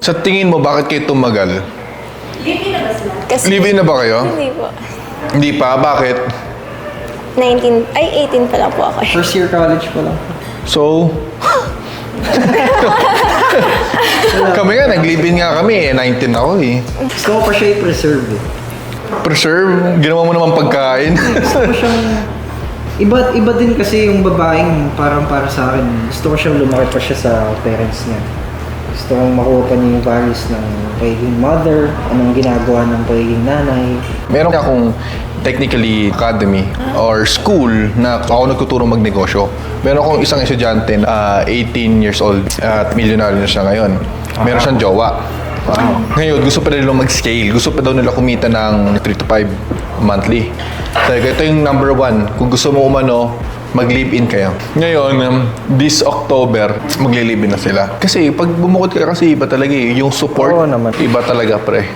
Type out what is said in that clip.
Sa tingin mo, bakit kayo tumagal? Live-in na ba sila? Kasi, Live-in na ba kayo? Hindi po. Hindi pa, bakit? 18 pa lang po ako. First year college pa lang. So, kami nga, nag-live-in nga kami 19 ako eh. Gusto ko pa siya i-preserve eh. Preserve, ginawa mo naman pagkain. Gusto ko siyang... Iba din kasi yung babaeng parang para sa akin. Gusto ko siyang lumaki pa siya sa parents niya. Gusto kong makuha pa niya yung values ng pagiging mother, anong ginagawa ng pagiging nanay. Meron akong technically academy or school na ako nagtuturo magnegosyo. Meron akong isang estudyante na 18 years old at millionaire na siya ngayon. Meron siyang jowa. Ngayon, gusto pa nila mag-scale. Gusto pa daw nila kumita ng 3 to 5 monthly. Sabi ko, ito yung number 1. Kung gusto mo umano, mag-live-in kayo. Ngayon, this October, magli-live-in na sila. Kasi pag bumukod ka kasi iba talaga eh. Yung support, Oo naman. iba talaga pre.